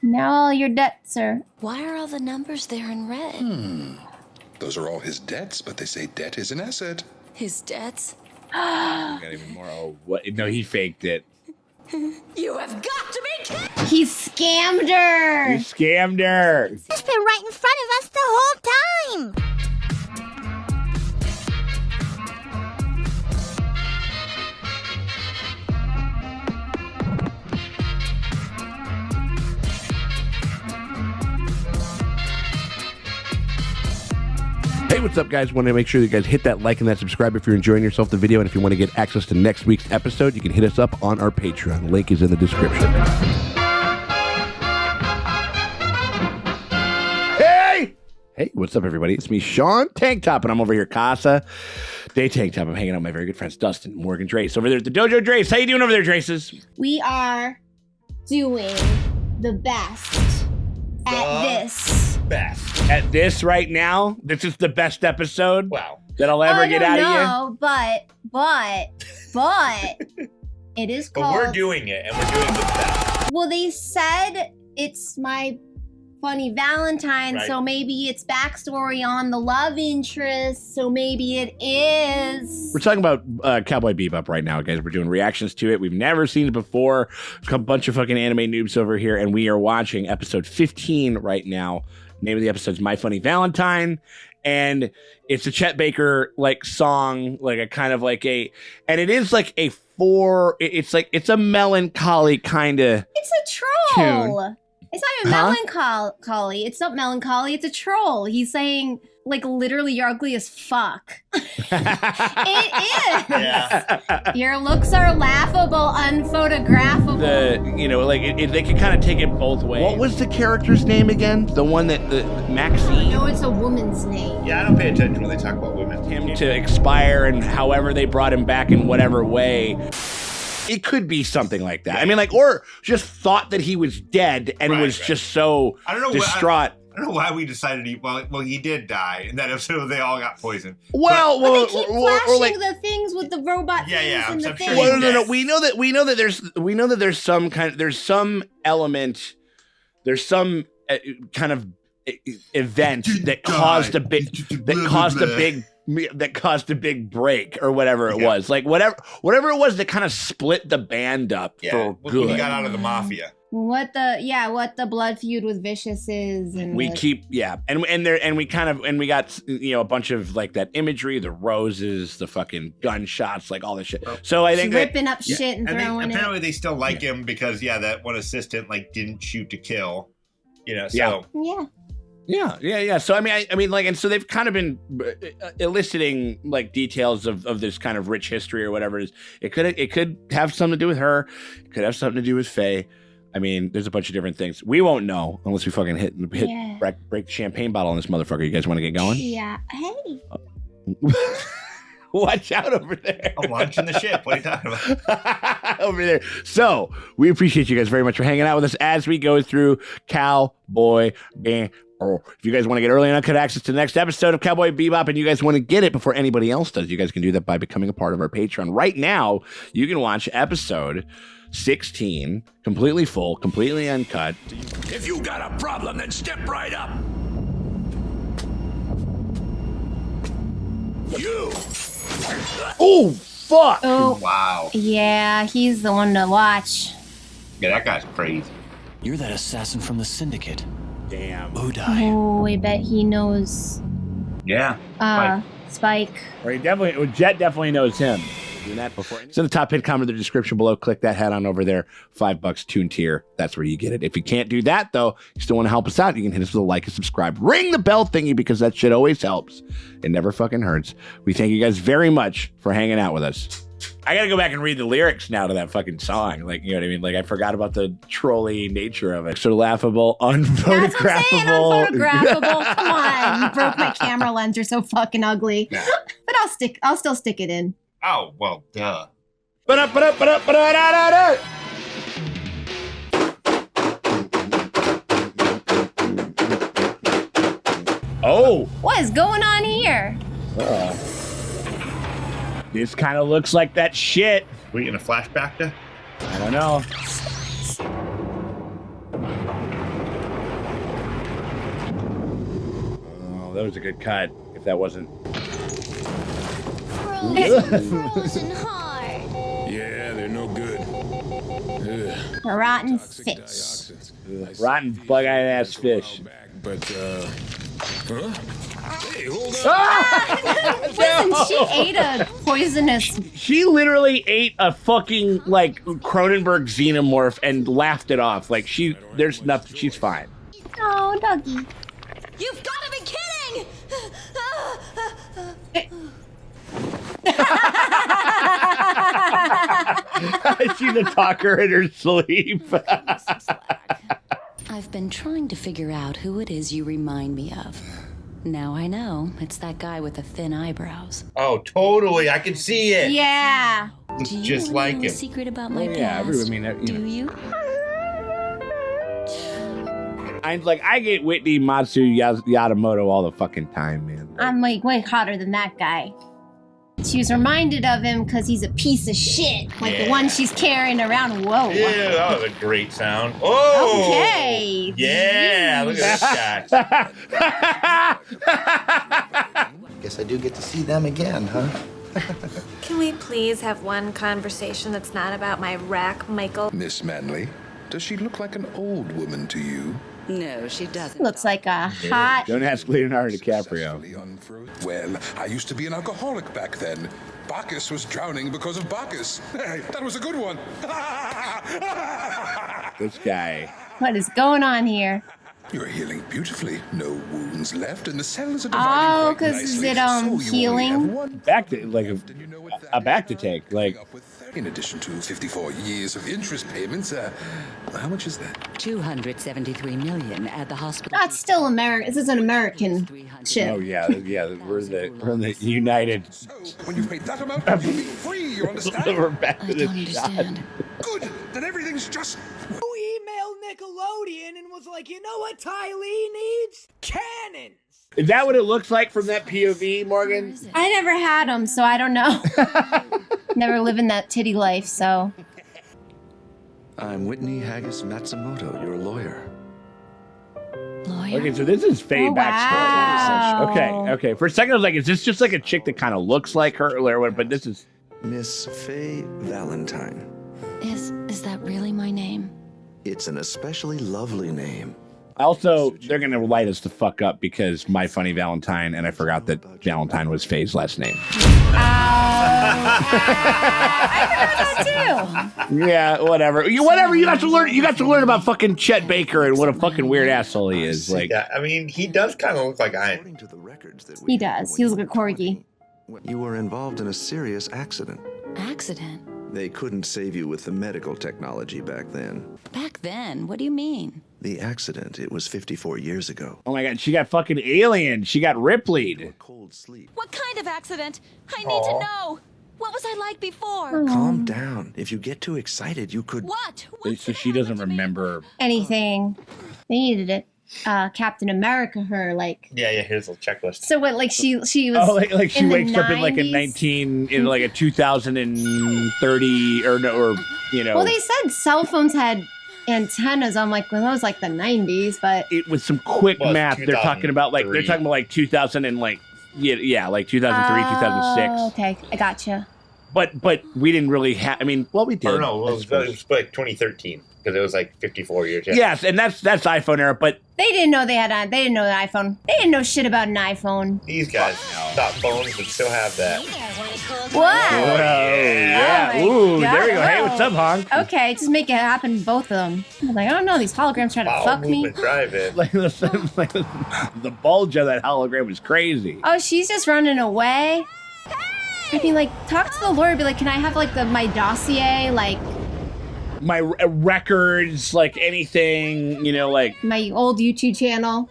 Now all your debts are... Why are all the numbers there in red? Those are all his debts, but they say debt is an asset. His debts? Got even more. Oh, what? No, he faked it. You have got to be kidding! He scammed her! He scammed her. It's been right in front of us the whole time. Hey, what's up, guys? Want to make sure you guys hit that like and that subscribe if you're enjoying yourself the video. And if you want to get access to next week's episode, you can hit us up on our Patreon. Link is in the description. Hey, what's up, everybody? It's me, Sean Tanktop, and I'm over here, Casa Day Tanktop. I'm hanging out with my very good friends, Dustin, Morgan, Drace. Over there at the Dojo, Drace. How you doing over there, Draces? We are doing the best at this. Best. At this right now? This is the best episode? Wow. That I'll ever get out of you? But it is called... But we're doing it, and we're doing the best. Well, they said it's my Funny Valentine, Right. So maybe it's backstory on the love interest, so maybe it is. We're talking about Cowboy Bebop right now, guys. We're doing reactions to it. We've never seen it before. A bunch of fucking anime noobs over here, and we are watching episode 15 right now. Name of the episode is My Funny Valentine, and it's a Chet Baker like song, like a kind of like a, and it is like a it's a melancholy kind of. It's a troll. Tune. It's not even melancholy. It's not melancholy. It's a troll. He's saying, like, literally, you're ugly as fuck. It is. Yeah. Your looks are laughable, unphotographable. They can kind of take it both ways. What was the character's name again? The one that Maxine. No, it's a woman's name. Yeah, I don't pay attention when they talk about women. Him to expire, and however they brought him back in whatever way. It could be something like that. I mean, like, or just thought that he was dead and was just so distraught. I don't know why we decided he did die, and that episode they all got poisoned. But they keep flashing the things with the robot things and the things. Well, no. We know that there's some element, there's some kind of event that caused a big break or whatever it was. Like whatever it was that kind of split the band up for good. When he got out of the mafia. What the blood feud with Vicious is, and we got a bunch of like that imagery, the roses, the fucking gunshots, like all this shit. So I think ripping up shit and throwing it. Apparently they still like him because that one assistant like didn't shoot to kill. So Yeah. So I mean, like, and so they've kind of been eliciting like details of this kind of rich history or whatever it is. It could have something to do with her. It could have something to do with Faye. I mean, there's a bunch of different things. We won't know unless we fucking break the champagne bottle on this motherfucker. You guys want to get going? Yeah. Hey. Watch out over there. I'm launching the ship. What are you talking about? Over there. So we appreciate you guys very much for hanging out with us as we go through Cowboy Bebop. If you guys want to get early and uncut access to the next episode of Cowboy Bebop and you guys want to get it before anybody else does, you guys can do that by becoming a part of our Patreon. Right now, you can watch episode 16, completely full, completely uncut. If you got a problem, then step right up. You. Oh, fuck. Oh, wow. Yeah, he's the one to watch. Yeah, that guy's crazy. You're that assassin from the Syndicate. Damn. Udai. Oh, I bet he knows. Yeah. Spike. Or Jet definitely knows him. Doing that before. It's in the top hit comment in the description below. Click that head on over there. $5 Tune tier. That's where you get it. If you can't do that though, you still want to help us out, you can hit us with a like and subscribe. Ring the bell thingy because that shit always helps. It never fucking hurts. We thank you guys very much for hanging out with us. I gotta go back and read the lyrics now to that fucking song. Like, you know what I mean? Like, I forgot about the trolly nature of it. So laughable, unphotographable. That's what I'm saying, unphotographable. Come on, you broke my camera lens. You're so fucking ugly. Yeah. But I'll still stick it in. Oh, well, duh. Oh. What is going on here? This kind of looks like that shit. We getting a flashback to? I don't know. that was a good cut. If that wasn't. Frozen hard. Yeah, they're no good. Ugh. Rotten Toxic fish. dioxins. Rotten bug-eyed ass fish. But, huh? Hey, hold on. Listen, she ate a poisonous. She literally ate a fucking like Cronenberg xenomorph and laughed it off. Like there's nothing. She's fine. Oh, doggy. You've got to be kidding! She's a talker in her sleep. I've been trying to figure out who it is you remind me of. Now I know. It's that guy with the thin eyebrows. Oh, totally. I can see it. Yeah. Looks Do you just wanna like know a him. secret about my Yeah, past? I mean, you Do know. you? I get Whitney Matsu Yadamoto all the fucking time, man. I'm like way hotter than that guy. She was reminded of him because he's a piece of shit. Like the one she's carrying around. Whoa. Yeah, that was a great sound. Oh! Okay. Yeah, look at this guy. Guess I do get to see them again, huh? Can we please have one conversation that's not about my rack, Michael? Miss Manley, does she look like an old woman to you? No, she doesn't. Looks like a hot. Don't ask Leonardo DiCaprio. Successfully unfrozen. Well, I used to be an alcoholic back then. Bacchus was drowning because of Bacchus. Hey, that was a good one. This guy. What is going on here? You're healing beautifully. No wounds left, and the cells are Oh, dividing quite 'cause is nicely. it, So you only healing? have one Back to like left, and you know what that a back to means. take. Like Up with 30. In addition to 54 years of interest payments, how much is that? 273 million at the hospital. That's still American. This is an American ship. oh yeah, we're in the United. So, when you've paid that amount, you'll be free, you understand? We're back I to the don't understand. Good, then everything's just... Who emailed Nickelodeon and was like, you know what Tylee needs? Cannons! Is that what it looks like from that POV, Morgan? I never had them, so I don't know. Never living that titty life, so. I'm Whitney Haggis Matsumoto, your lawyer. Lawyer? Okay, so this is Faye Oh, backstory. wow. Okay. For a second, I was like, is this just like a chick that kind of looks like her or what? But this is. Miss Faye Valentine. Is that really my name? It's an especially lovely name. Also, they're going to light us the fuck up because my Funny Valentine, and I forgot that Valentine was Faye's last name. I forgot that too. Yeah, whatever. You got to learn. You got to learn about fucking Chet Baker and what a fucking weird asshole he is. Like, Yeah, I mean, he does kind of look like I am. According to the records that we He have does. when He you looks like a were corgi. 20, you were involved in a serious accident. Accident? They couldn't save you with the medical technology back then. Back then? What do you mean? The accident, it was 54 years ago. oh my god, she got fucking alien. She got Ripley'd. Cold sleep. What kind of accident? I need to know. What was I like before? Calm down. If you get too excited, you could... What? So she doesn't remember. Anything. They needed it. Captain America, her like. Yeah, here's a checklist. So what? Like she was. Oh, like she in the wakes up in like a 90s? in like a 2030 or you know. Well, they said cell phones had antennas. I'm like, well, that was like the 90s, but it with some quick Well, it's math. They're talking about like 2000 and like like 2003, 2006. Okay, I gotcha. But we didn't really have. I mean, well, we did. Or no, it was like 2013 because it was like 54 years. Yeah. Yes, and that's iPhone era. But They didn't know they didn't know the iPhone. They didn't know shit about an iPhone. These guys thought phones would still have that. What? yeah. Oh my Ooh, there we go. God. Hey, what's up, Honk? Okay, just make it happen, both of them. I'm like, I don't know, these holograms trying to Bowel fuck me. movement drive-in. Like, the bulge of that hologram was crazy. Oh, she's just running away. I mean, like, talk to the lawyer. Be like, can I have like my dossier, like My records, like anything, you know, like. my old YouTube channel?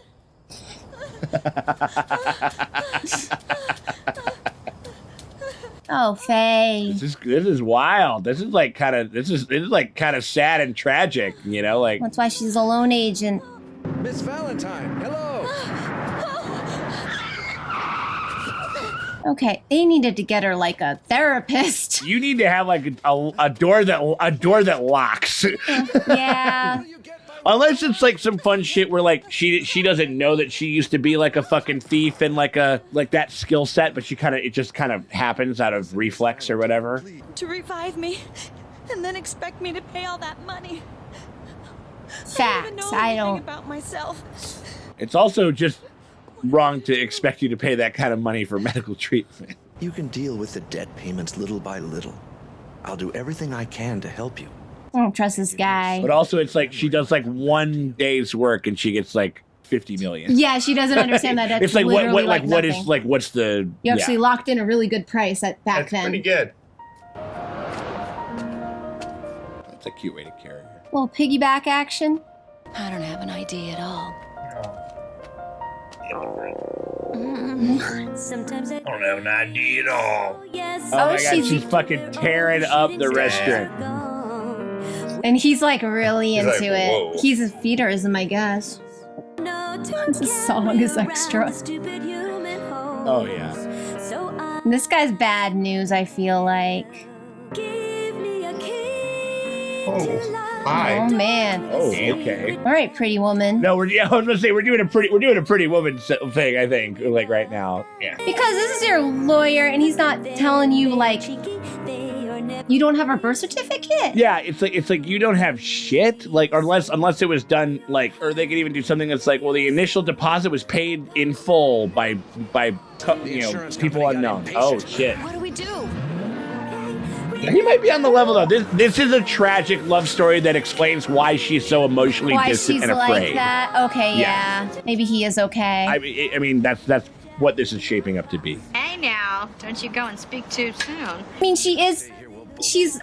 Oh, Faye. This is wild. This is like kind of sad and tragic, you know, like. That's why she's a lone agent. Miss Valentine, hello! Okay, they needed to get her like a therapist. You need to have like a door that locks. Yeah. Unless it's like some fun shit where like she doesn't know that she used to be like a fucking thief and like that skill set, but it just kind of happens out of reflex or whatever. To revive me, and then expect me to pay all that money. Facts. I don't. About myself. It's also just wrong to expect you to pay that kind of money for medical treatment. You can deal with the debt payments little by little. I'll do everything I can to help you. I don't trust this guy. But also, it's like she does like 1 day's work and she gets like 50 million. Yeah, she doesn't understand that. It's like literally what's the? You actually locked in a really good price back then. Pretty good. That's a cute way to carry her. Little piggyback action. I don't have an idea at all. Sometimes I don't have an idea at all. Yes. Oh my god, she's fucking tearing up the restaurant. And he's like really into like, it. whoa. He's a feederism, I guess. This song is extra. Oh yeah. And this guy's bad news, I feel like. Hi. Oh man. Oh, okay. All right, pretty woman. No, I was gonna say we're doing a pretty woman thing. I think like right now. Yeah. Because this is your lawyer, and he's not telling you like you don't have a birth certificate. Yeah, it's like you don't have shit. Like unless it was done like, or they could even do something that's like, well, the initial deposit was paid in full by people unknown. Oh shit. What do we do? He might be on the level though. This is a tragic love story that explains why she's so emotionally distant and afraid. Why she's like that? Okay, yeah. Maybe he is okay. I mean that's what this is shaping up to be. Hey now, don't you go and speak too soon. I mean, she's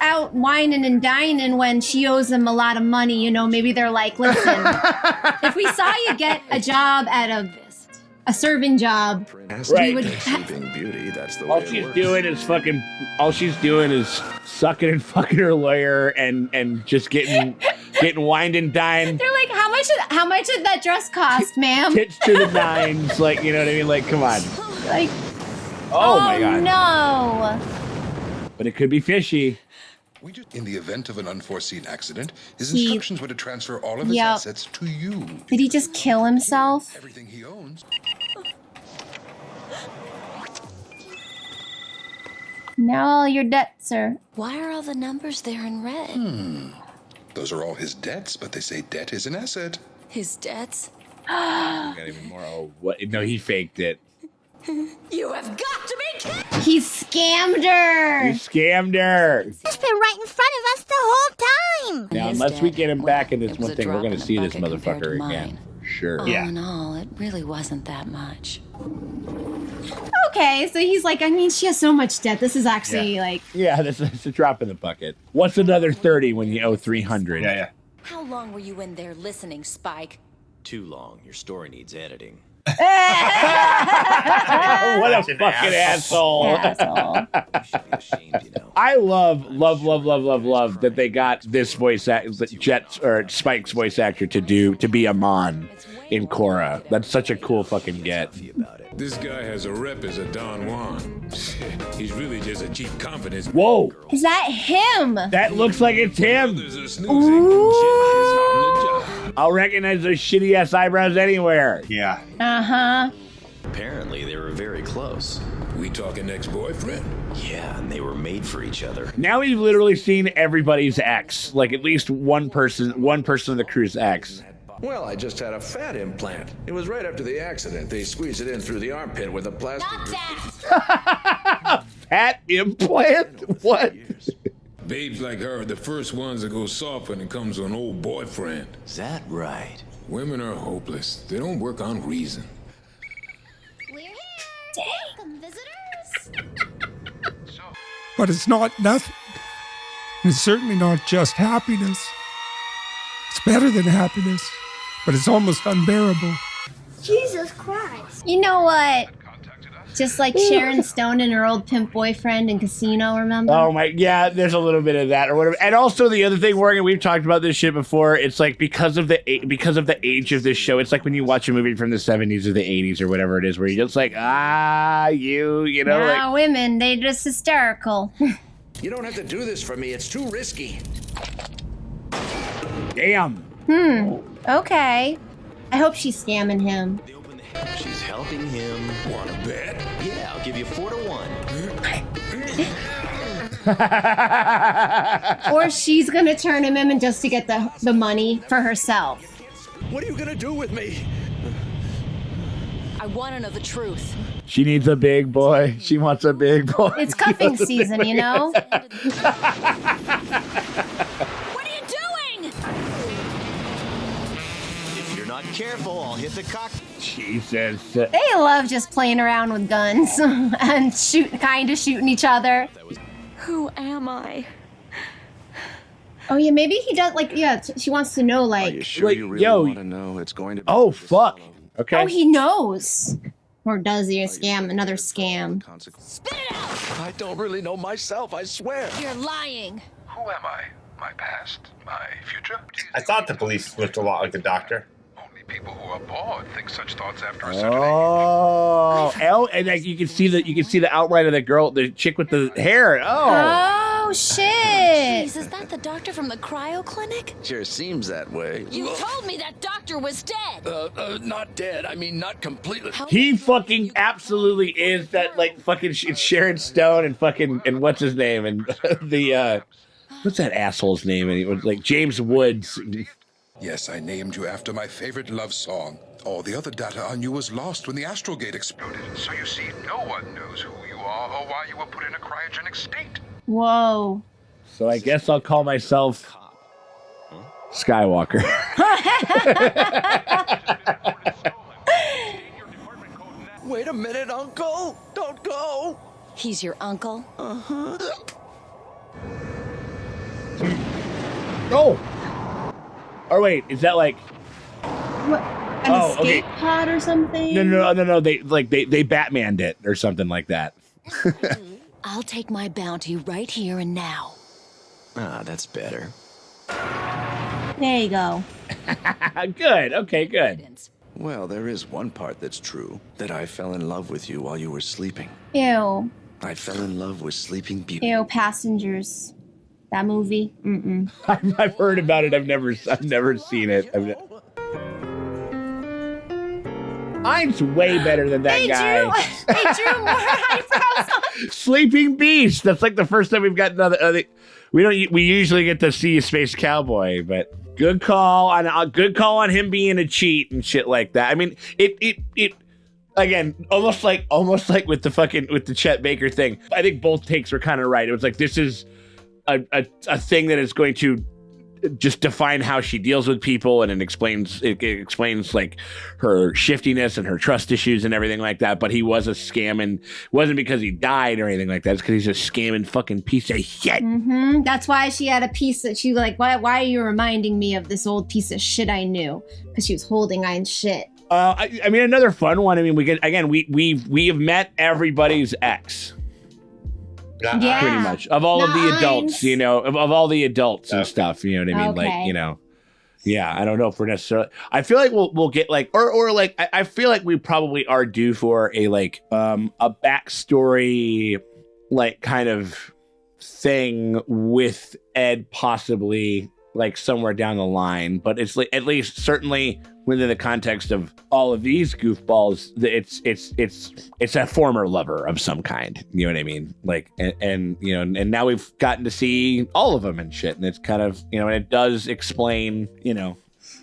out whining and dining when she owes him a lot of money. You know, maybe they're like, listen, if we saw you get a job at a serving job, Right. we would. Beauty, that's the way All it she's works. doing is sucking and fucking her lawyer and just getting wined and dined. They're like, how much did that dress cost, ma'am? Tits to the nines, like, you know what I mean? Like, come on. Like, Oh my god. no. But it could be fishy. In the event of an unforeseen accident, his instructions were to transfer all of his Yep. assets to you. Did he just kill himself? Everything he owns. Now all your debts are. Why are all the numbers there in red? Those are all his debts, but they say debt is an asset. His debts? Got even more. Oh, what? No, he faked it. You have got to be kidding! He scammed her. He scammed her. It's been right in front of us the whole time. Now, His unless we debt, get him back in this it was one a thing, we're drop going in to the see this bucket compared to motherfucker mine. again. Sure. All in all, it really wasn't that much. Okay, so he's like, I mean, she has so much debt. This is actually like. Yeah, that's a drop in the bucket. What's another 30 when you owe 300? Yeah. How long were you in there listening, Spike? Too long. Your story needs editing. What a fucking asshole. I love that they got this voice Spike's voice actor to be Amon in Korra. That's such a cool fucking get. This guy has a rep as a Don Juan. He's really just a cheap confidence. Whoa! Is that him? That looks like it's him. I'll recognize those shitty ass eyebrows anywhere. Yeah. Uh-huh. Apparently, they were very close. We talking ex-boyfriend? Yeah, and they were made for each other. Now we've literally seen everybody's ex. Like at least one person of the crew's ex. Well, I just had a fat implant. It was right after the accident. They squeezed it in through the armpit with a plastic. Fat implant? What? Babes like her are the first ones that go soft when it comes to an old boyfriend. Is that right? Women are hopeless. They don't work on reason. We're here. Welcome, visitors. But it's not nothing. It's certainly not just happiness. It's better than happiness, but it's almost unbearable. Jesus Christ. You know what? Just like Sharon Stone and her old pimp boyfriend in Casino, remember? Oh my, yeah, there's a little bit of that or whatever. And also the other thing, Morgan, we've talked about this shit before. It's like because of the age of this show, it's like when you watch a movie from the 70s or the 80s or whatever it is, where you're just like, you know, nah, like women, they just hysterical. You don't have to do this for me. It's too risky. Damn. Okay. I hope she's scamming him. She's helping him. Want to bet? Yeah, I'll give you 4 to 1. Or she's gonna turn him in just to get the money for herself. What are you gonna do with me? I want to know the truth. She needs a big boy. She wants a big boy. It's cuffing season, you know? What are you doing? If you're not careful, I'll hit the cock. Jesus. They love just playing around with guns and kind of shooting each other. Who am I? Oh yeah, maybe he does. Like, yeah, she wants to know. Like, Are you sure you really want to know? It's going to be. Oh fuck. Okay. Oh, he knows. Or does he? A scam? Another scam. Spit it out! I don't really know myself, I swear. You're lying. Who am I? My past? My future? I thought the police looked a lot like the doctor. Only people who are bored think such thoughts after a certain age. Oh, and like you can see the outline of the girl, the chick with the hair. Oh shit! Jeez, is that the doctor from the cryo clinic? Sure seems that way. You told me that doctor was dead. Not dead. I mean, not completely. He fucking absolutely is that, like, fucking it's Sharon Stone and fucking and what's his name and the what's that asshole's name? And it was like James Woods. Yes, I named you after my favorite love song. All the other data on you was lost when the astral gate exploded. So you see, no one knows who you are or why you were put in a cryogenic state. Whoa. So I guess I'll call myself Skywalker. Wait a minute, Uncle. Don't go. He's your uncle? Uh-huh. Oh. Or wait, is that like? What? An escape pod or something? No. They Batmaned it or something like that. I'll take my bounty right here and now. Ah, that's better. There you go. Good. Okay, good. Well, there is one part that's true. That I fell in love with you while you were sleeping. Ew. I fell in love with Sleeping Beauty. Ew, Passengers. That movie? Mm-mm. I've heard about it. I've never seen it. Mine's way better than that guy. They drew more eyebrows on. Sleeping Beast. That's like the first time we've got another. We usually get to see Space Cowboy, but good call on him being a cheat and shit like that. I mean, it again, almost like with the Chet Baker thing. I think both takes were kind of right. It was like, this is a thing that is going to just define how she deals with people, and it explains like her shiftiness and her trust issues and everything like that. But he was a scam, and it wasn't because he died or anything like that. It's because he's a scamming fucking piece of shit. Mm-hmm. That's why she had a piece that she like. Why are you reminding me of this old piece of shit I knew? Because she was holding on shit. I mean, another fun one. I mean, we have met everybody's ex. Yeah. Pretty much. Of all of the adults, you know, of all the adults and stuff, you know what I mean? Okay. Like, you know, yeah, I don't know if we're necessarily, I feel like we'll get like, or like, I feel like we probably are due for a backstory, like kind of thing with Ed possibly like somewhere down the line, but it's like, at least certainly within the context of all of these goofballs, it's a former lover of some kind. You know what I mean? Like, and you know, and now we've gotten to see all of them and shit, and it's kind of, you know, and it does explain, you know,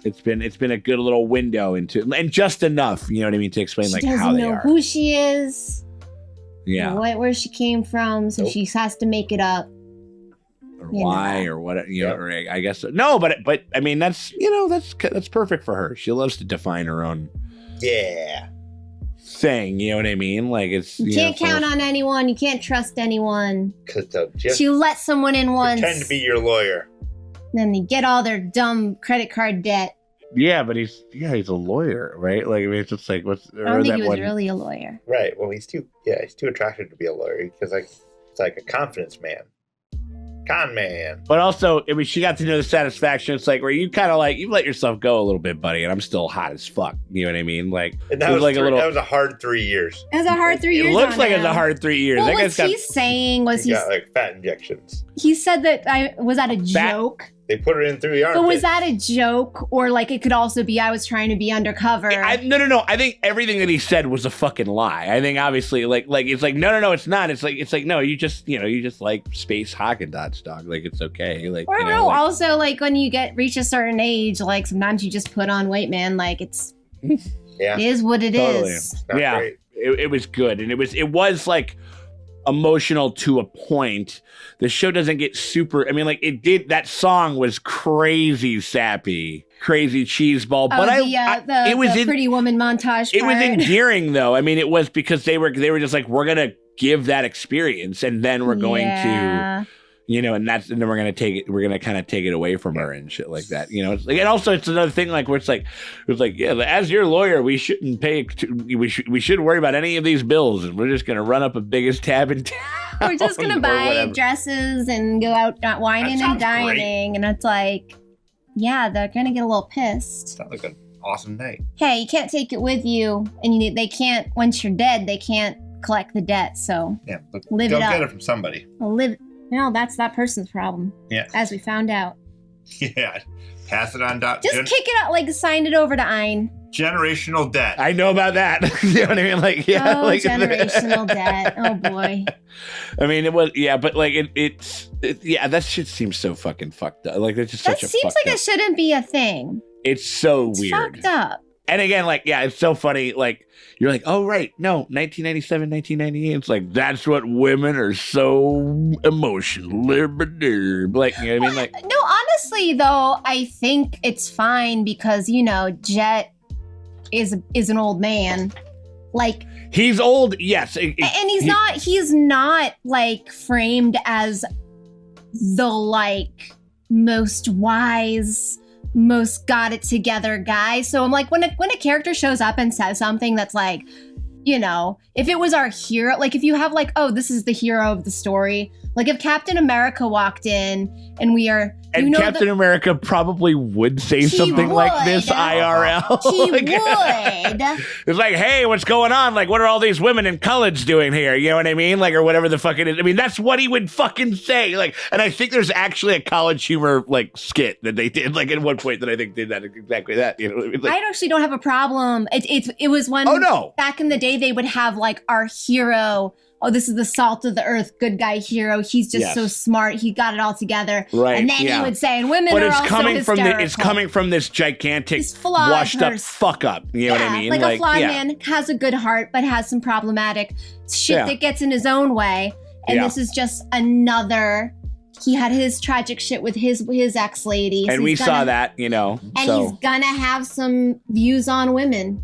it's been a good little window into, and just enough, you know what I mean, to explain like how they are. She doesn't know who she is. Yeah. Where she came from, so she has to make it up. Or why or what, you know, or I guess no, but I mean, that's, you know, that's perfect for her. She loves to define her own thing, you know what I mean? Like, it's, you can't count on anyone, you can't trust anyone. She let someone in once, pretend to be your lawyer, then they get all their dumb credit card debt. Yeah, but he's a lawyer, right? Like, I mean, it's just like, what's, I don't think he was really a lawyer, right? Well, he's too attractive to be a lawyer, because like it's like a confidence man. Con man. But also, I mean, she got to know the satisfaction. It's like where you kind of like, you let yourself go a little bit, buddy, and I'm still hot as fuck. You know what I mean? Like, and that was like that was a hard 3 years. It was a hard 3 years. It looks like it's a hard 3 years. What was he saying? Was he got like fat injections? He said that was that a joke? They put her in through the armpit. But was that a joke, or like it could also be I was trying to be undercover? No. I think everything that he said was a fucking lie. I think obviously, like it's like no, it's not. It's like no, you just like space Haagen-Dazs, dog. Like it's okay. Like or no, like, also like when you reach a certain age, like sometimes you just put on weight, man. Like it's it is what it is. Yeah, it was good, and it was like emotional to a point. The show doesn't get super. I mean, like it did. That song was crazy sappy, crazy cheeseball. But it was the Pretty Woman montage. It was endearing, though. I mean, it was because they were just like, we're gonna give that experience, and then we're going to, and then we're gonna take it. We're gonna kind of take it away from her and shit like that. It's like, and also it's another thing like where it's like yeah, as your lawyer, we shouldn't pay. We shouldn't worry about any of these bills, and we're just gonna run up a biggest tab in town. We're just gonna buy dresses and go out whining and dining, and it's like, yeah, they're gonna get a little pissed. Sounds like an awesome night. Hey, you can't take it with you, and they can't. Once you're dead, they can't collect the debt. So yeah, but live go it up. Get it from somebody. No, that's that person's problem. Yeah, as we found out. Yeah, pass it on down. Just kick it out, like sign it over to Ein. Generational debt. I know about that. You know what I mean? Like, yeah, like generational debt. Oh boy. I mean, it was, but like it's that shit seems so fucking fucked up. Like, it's just such a. That seems like it shouldn't be a thing. It's so weird. Fucked up. And again, like, yeah, it's so funny. Like, you're like, oh right, no, 1997, 1998. It's like that's what women are so emotional. Like, you know what I mean? Like, no, honestly though, I think it's fine because Jet is an old man. Like he's old, yes, and he's not like framed as the like most wise, most got it together guy. So I'm like, when a character shows up and says something that's like, if it was our hero, like if you have like, oh, this is the hero of the story. Like if Captain America walked in and we are, Captain America probably would say something like this IRL. He like, would. It's like, hey, what's going on? Like, what are all these women in college doing here? You know what I mean? Like, or whatever the fuck it is. I mean, that's what he would fucking say. Like, and I think there's actually a College Humor like skit that they did like at one point that I think did that exactly that. Like, I actually don't have a problem. It was when back in the day they would have like our hero. Oh, this is the salt of the earth, good guy hero. He's just so smart. He got it all together. Right. And then he would say, and women are also hysterical. It's coming from this gigantic, washed up fuck up. You know what I mean? Like a flawed man has a good heart, but has some problematic shit that gets in his own way. And this is just another. He had his tragic shit with his ex-lady. And we saw that, And he's gonna have some views on women.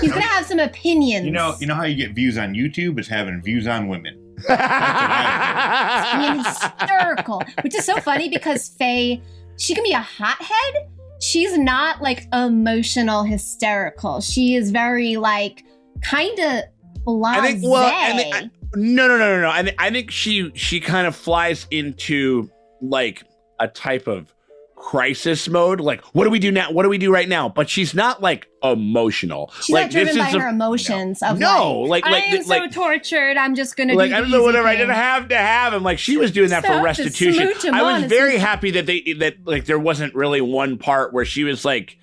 He's gonna have some opinions. You know how you get views on YouTube is having views on women. Being hysterical, which is so funny because Faye, she can be a hothead. She's not like emotional hysterical. She is very like kind of blasé. No. I think she kind of flies into like a type of crisis mode. Like, what do we do now? What do we do right now? But she's not like emotional. She's like, not driven by her emotions. I am so tortured. I'm just gonna like do I don't know whatever I didn't have to have. And like she was doing that for restitution. I was very happy that like there wasn't really one part where she was like,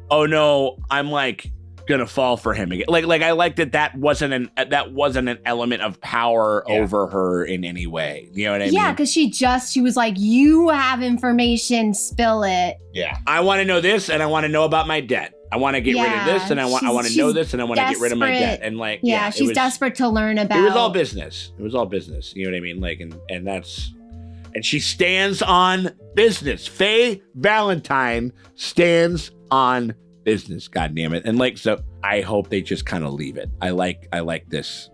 oh no, I'm like gonna fall for him again. Like I liked that wasn't an element of power over her in any way. You know what I mean? Yeah, because she was like, you have information, spill it. Yeah. I want to know this and I want to know about my debt. I want to get rid of this and I want to know this and I want to get rid of my debt. And like she's desperate to learn about. It was all business. You know what I mean? Like and she stands on business. Faye Valentine stands on business, god damn it. And like, so I hope they just kind of leave it. I like this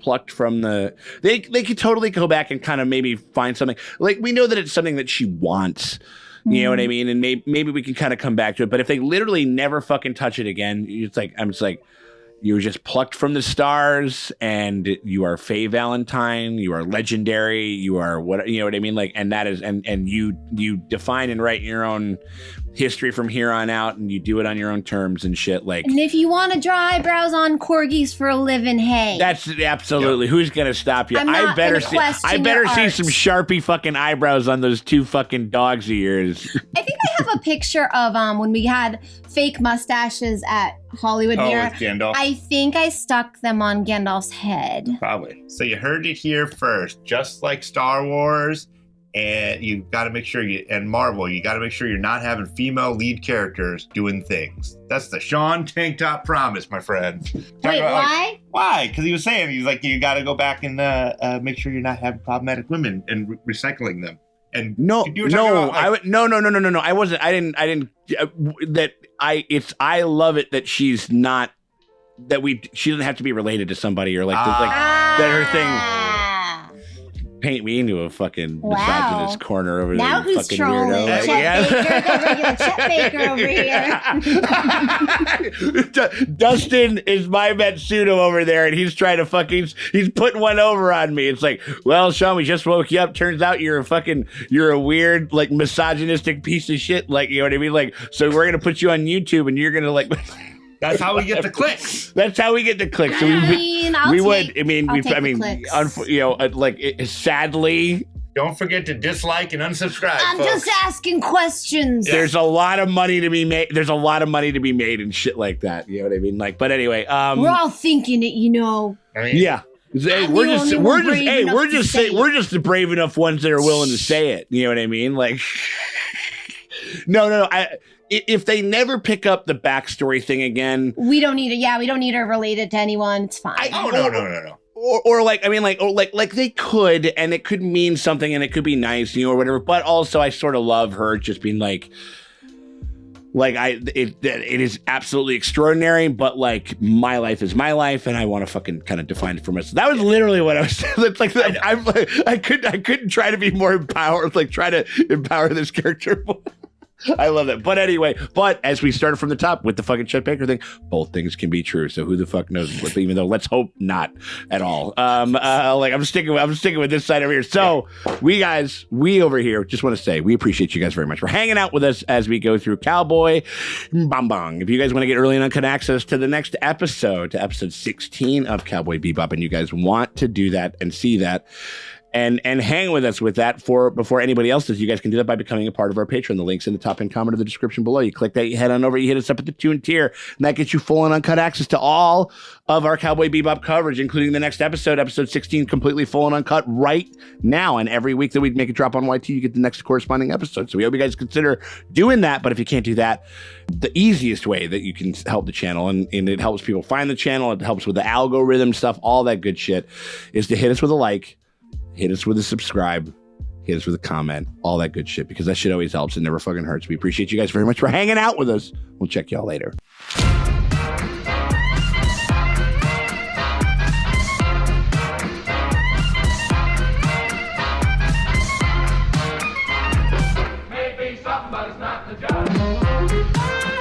plucked from the, they could totally go back and kind of maybe find something. Like, we know that it's something that she wants, you know what I mean? And maybe we can kind of come back to it. But if they literally never fucking touch it again, I'm just like, You were just plucked from the stars, and you are Faye Valentine. You are legendary. You are what, you know what I mean? Like, and that is, and you define and write your own history from here on out, and you do it on your own terms and shit. Like, and if you want to draw eyebrows on corgis for a living, hey, that's absolutely. Who's gonna stop you? I better see some Sharpie fucking eyebrows on those two fucking dog's ears. I think I have a picture of when we had fake mustaches at Hollywood Mirror. With Gandalf. I think I stuck them on Gandalf's head. Probably. So you heard it here first. Just like Star Wars, and you got to make sure and Marvel, you got to make sure you're not having female lead characters doing things. That's the Sean Tanktop promise, my friend. Wait, why? Why? Because he was saying, he was like, you got to go back and make sure you're not having problematic women and recycling them. And no, I wasn't. I didn't. I love it that she's not. She doesn't have to be related to somebody or that her thing. Paint me into a fucking misogynist corner over there. Now who's trolling? Chet Baker over here. Dustin is my Matsuno over there, and he's trying to he's putting one over on me. It's like, well, Sean, we just woke you up. Turns out you're a weird, like, misogynistic piece of shit. Like, you know what I mean? Like, so we're going to put you on YouTube, and you're going to, like... That's how we get the clicks. That's how we get the clicks. So sadly. Don't forget to dislike and unsubscribe. I'm just asking questions. There's a lot of money to be made. There's a lot of money to be made and shit like that. You know what I mean? Like, but anyway, we're all thinking it, you know. Yeah. We're just the brave enough ones that are willing to say it. You know what I mean? Like, no. If they never pick up the backstory thing again, we don't need it. Yeah, we don't need her related to anyone. It's fine. No. Or they could, and it could mean something, and it could be nice, you know, or whatever. But also, I sort of love her just being like it is absolutely extraordinary. But like, my life is my life, and I want to fucking kind of define it for myself. That was literally what I was saying. It's like I couldn't try to be more empowered, like try to empower this character more. I love that. But anyway, as we started from the top with the fucking Chet Baker thing, both things can be true. So who the fuck knows? Even though, let's hope not at all. I'm sticking with this side over here. So we over here just want to say we appreciate you guys very much for hanging out with us as we go through Cowboy Bebop. If you guys want to get early and uncut access to the next episode, to episode 16 of Cowboy Bebop, and you guys want to do that and see that, and hang with us with that before anybody else does, you guys can do that by becoming a part of our Patreon. The link's in the top pinned comment of the description below. You click that, you head on over, you hit us up at the 2 tier, and that gets you full and uncut access to all of our Cowboy Bebop coverage, including the next episode 16, completely full and uncut right now. And every week that we make a drop on YT, you get the next corresponding episode. So we hope you guys consider doing that. But if you can't do that, the easiest way that you can help the channel, and it helps people find the channel, it helps with the algorithm stuff, all that good shit, is to hit us with a like, hit us with a subscribe, hit us with a comment, all that good shit, because that shit always helps and never fucking hurts. We appreciate you guys very much for hanging out with us. We'll check y'all later. Maybe somebody's not the judge.